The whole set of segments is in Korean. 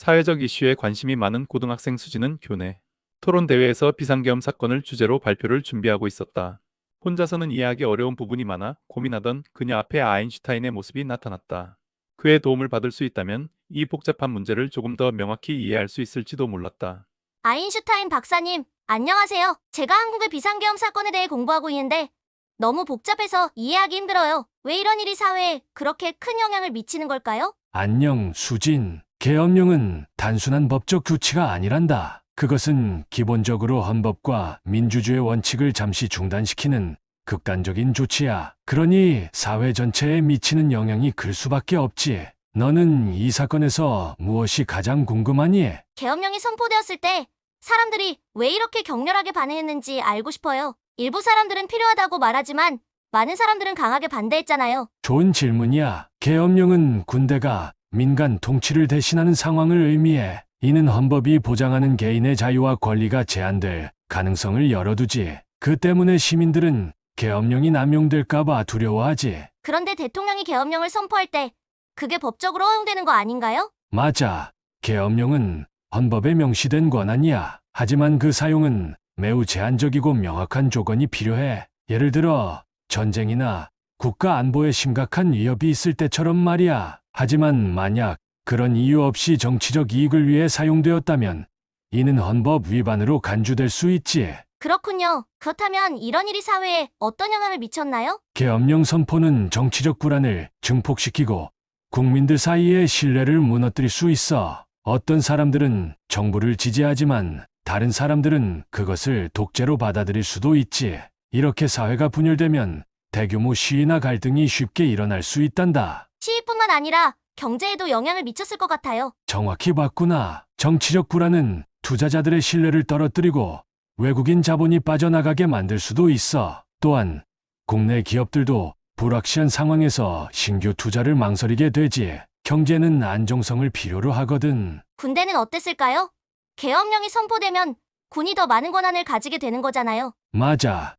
사회적 이슈에 관심이 많은 고등학생 수지는 교내 토론 대회에서 비상계엄 사건을 주제로 발표를 준비하고 있었다. 혼자서는 이해하기 어려운 부분이 많아 고민하던 그녀 앞에 아인슈타인의 모습이 나타났다. 그의 도움을 받을 수 있다면 이 복잡한 문제를 조금 더 명확히 이해할 수 있을지도 몰랐다. 아인슈타인 박사님, 안녕하세요. 제가 한국의 비상계엄 사건에 대해 공부하고 있는데 너무 복잡해서 이해하기 힘들어요. 왜 이런 일이 사회에 그렇게 큰 영향을 미치는 걸까요? 안녕, 수진. 계엄령은 단순한 법적 조치가 아니란다. 그것은 기본적으로 헌법과 민주주의 원칙을 잠시 중단시키는 극단적인 조치야. 그러니 사회 전체에 미치는 영향이 클 수밖에 없지. 너는 이 사건에서 무엇이 가장 궁금하니? 계엄령이 선포되었을 때 사람들이 왜 이렇게 격렬하게 반응했는지 알고 싶어요. 일부 사람들은 필요하다고 말하지만 많은 사람들은 강하게 반대했잖아요. 좋은 질문이야. 계엄령은 군대가 민간 통치를 대신하는 상황을 의미해. 이는 헌법이 보장하는 개인의 자유와 권리가 제한될 가능성을 열어두지. 그 때문에 시민들은 계엄령이 남용될까봐 두려워하지. 그런데 대통령이 계엄령을 선포할 때 그게 법적으로 허용되는 거 아닌가요? 맞아. 계엄령은 헌법에 명시된 권한이야. 하지만 그 사용은 매우 제한적이고 명확한 조건이 필요해. 예를 들어 전쟁이나 국가 안보에 심각한 위협이 있을 때처럼 말이야. 하지만 만약 그런 이유 없이 정치적 이익을 위해 사용되었다면 이는 헌법 위반으로 간주될 수 있지. 그렇군요. 그렇다면 이런 일이 사회에 어떤 영향을 미쳤나요? 계엄령 선포는 정치적 불안을 증폭시키고 국민들 사이의 신뢰를 무너뜨릴 수 있어. 어떤 사람들은 정부를 지지하지만 다른 사람들은 그것을 독재로 받아들일 수도 있지. 이렇게 사회가 분열되면 대규모 시위나 갈등이 쉽게 일어날 수 있단다. 시위뿐만 아니라 경제에도 영향을 미쳤을 것 같아요. 정확히 봤구나. 정치적 불안은 투자자들의 신뢰를 떨어뜨리고 외국인 자본이 빠져나가게 만들 수도 있어. 또한 국내 기업들도 불확실한 상황에서 신규 투자를 망설이게 되지. 경제는 안정성을 필요로 하거든. 군대는 어땠을까요? 계엄령이 선포되면 군이 더 많은 권한을 가지게 되는 거잖아요. 맞아.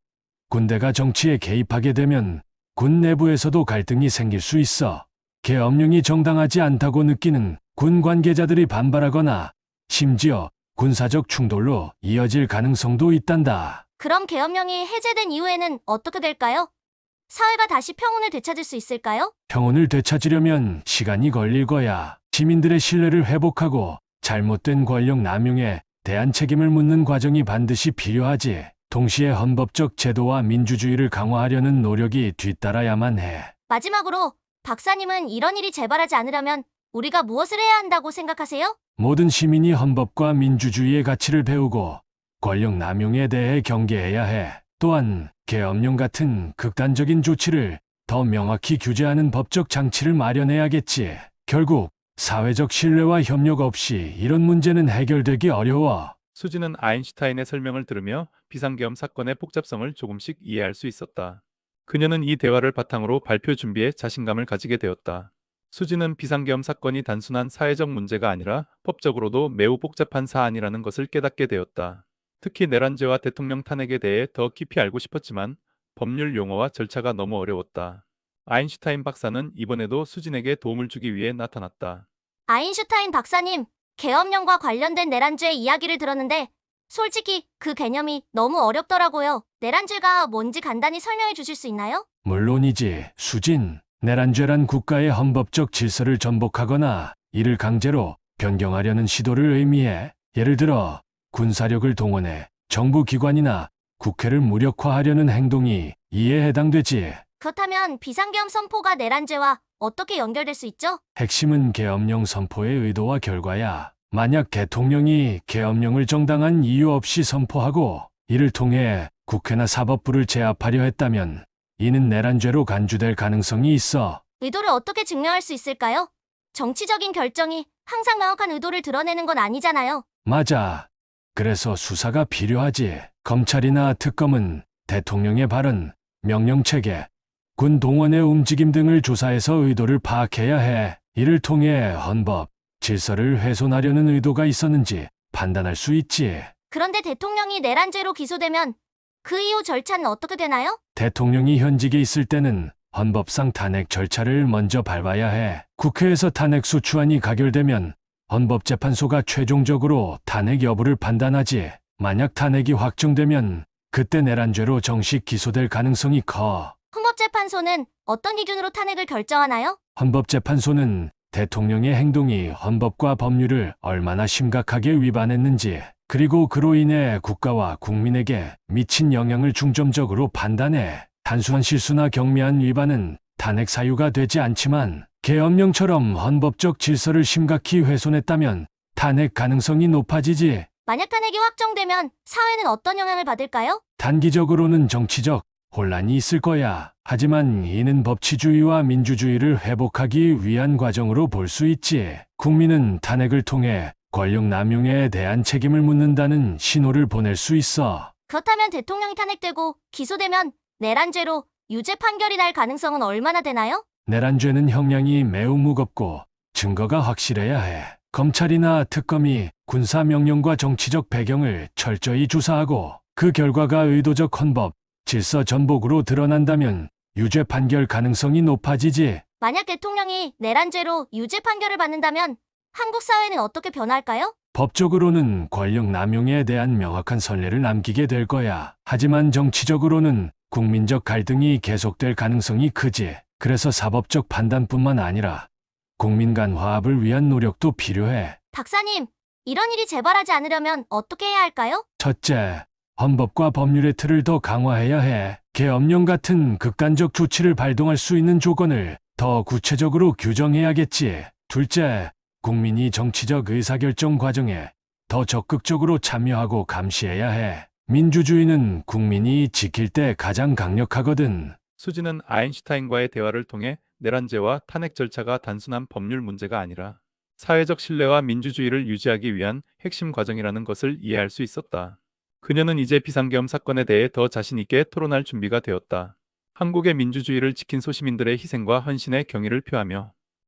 군대가 정치에 개입하게 되면 군 내부에서도 갈등이 생길 수 있어. 계엄령이 정당하지 않다고 느끼는 군 관계자들이 반발하거나 심지어 군사적 충돌로 이어질 가능성도 있단다. 그럼 계엄령이 해제된 이후에는 어떻게 될까요? 사회가 다시 평온을 되찾을 수 있을까요? 평온을 되찾으려면 시간이 걸릴 거야. 시민들의 신뢰를 회복하고 잘못된 권력 남용에 대한 책임을 묻는 과정이 반드시 필요하지. 동시에 헌법적 제도와 민주주의를 강화하려는 노력이 뒤따라야만 해. 마지막으로 박사님은 이런 일이 재발하지 않으려면 우리가 무엇을 해야 한다고 생각하세요? 모든 시민이 헌법과 민주주의의 가치를 배우고 권력 남용에 대해 경계해야 해. 또한 계엄령 같은 극단적인 조치를 더 명확히 규제하는 법적 장치를 마련해야겠지. 결국 사회적 신뢰와 협력 없이 이런 문제는 해결되기 어려워. 수지는 아인슈타인의 설명을 들으며 비상계엄 사건의 복잡성을 조금씩 이해할 수 있었다. 그녀는 이 대화를 바탕으로 발표 준비에 자신감을 가지게 되었다. 수지는 비상계엄 사건이 단순한 사회적 문제가 아니라 법적으로도 매우 복잡한 사안이라는 것을 깨닫게 되었다. 특히 내란죄와 대통령 탄핵에 대해 더 깊이 알고 싶었지만 법률 용어와 절차가 너무 어려웠다. 아인슈타인 박사는 이번에도 수진에게 도움을 주기 위해 나타났다. 아인슈타인 박사님, 계엄령과 관련된 내란죄 이야기를 들었는데 솔직히 그 개념이 너무 어렵더라고요. 내란죄가 뭔지 간단히 설명해 주실 수 있나요? 물론이지, 수진. 내란죄란 국가의 헌법적 질서를 전복하거나 이를 강제로 변경하려는 시도를 의미해. 예를 들어 군사력을 동원해 정부 기관이나 국회를 무력화하려는 행동이 이에 해당되지. 그렇다면 비상계엄 선포가 내란죄와 어떻게 연결될 수 있죠? 핵심은 계엄령 선포의 의도와 결과야. 만약 대통령이 계엄령을 정당한 이유 없이 선포하고 이를 통해 국회나 사법부를 제압하려 했다면 이는 내란죄로 간주될 가능성이 있어. 의도를 어떻게 증명할 수 있을까요? 정치적인 결정이 항상 명확한 의도를 드러내는 건 아니잖아요. 맞아. 그래서 수사가 필요하지. 검찰이나 특검은 대통령의 발언, 명령체계, 군 동원의 움직임 등을 조사해서 의도를 파악해야 해. 이를 통해 헌법, 질서를 훼손하려는 의도가 있었는지 판단할 수 있지. 그런데 대통령이 내란죄로 기소되면 그 이후 절차는 어떻게 되나요? 대통령이 현직에 있을 때는 헌법상 탄핵 절차를 먼저 밟아야 해. 국회에서 탄핵 소추안이 가결되면 헌법재판소가 최종적으로 탄핵 여부를 판단하지. 만약 탄핵이 확정되면 그때 내란죄로 정식 기소될 가능성이 커. 헌법재판소는 어떤 기준으로 탄핵을 결정하나요? 헌법재판소는 대통령의 행동이 헌법과 법률을 얼마나 심각하게 위반했는지, 그리고 그로 인해 국가와 국민에게 미친 영향을 중점적으로 판단해. 단순한 실수나 경미한 위반은 탄핵 사유가 되지 않지만 계엄령처럼 헌법적 질서를 심각히 훼손했다면 탄핵 가능성이 높아지지. 만약 탄핵이 확정되면 사회는 어떤 영향을 받을까요? 단기적으로는 정치적 혼란이 있을 거야. 하지만 이는 법치주의와 민주주의를 회복하기 위한 과정으로 볼 수 있지. 국민은 탄핵을 통해 권력 남용에 대한 책임을 묻는다는 신호를 보낼 수 있어. 그렇다면 대통령이 탄핵되고 기소되면 내란죄로 유죄 판결이 날 가능성은 얼마나 되나요? 내란죄는 형량이 매우 무겁고 증거가 확실해야 해. 검찰이나 특검이 군사명령과 정치적 배경을 철저히 조사하고 그 결과가 의도적 헌법, 질서 전복으로 드러난다면 유죄 판결 가능성이 높아지지. 만약 대통령이 내란죄로 유죄 판결을 받는다면 한국 사회는 어떻게 변할까요? 법적으로는 권력 남용에 대한 명확한 선례를 남기게 될 거야. 하지만 정치적으로는 국민적 갈등이 계속될 가능성이 크지. 그래서 사법적 판단뿐만 아니라 국민 간 화합을 위한 노력도 필요해. 박사님, 이런 일이 재발하지 않으려면 어떻게 해야 할까요? 첫째, 헌법과 법률의 틀을 더 강화해야 해. 계엄령 같은 극단적 조치를 발동할 수 있는 조건을 더 구체적으로 규정해야겠지. 둘째, 국민이 정치적 의사결정 과정에 더 적극적으로 참여하고 감시해야 해. 민주주의는 국민이 지킬 때 가장 강력하거든. 수지는 아인슈타인과의 대화를 통해 내란죄와 탄핵 절차가 단순한 법률 문제가 아니라 사회적 신뢰와 민주주의를 유지하기 위한 핵심 과정이라는 것을 이해할 수 있었다. 그녀는 이제 비상계엄 사건에 대해 더 자신 있게 토론할 준비가 되었다. 한국의 민주주의를 지킨 소시민들의 희생과 헌신의 경의를 표하며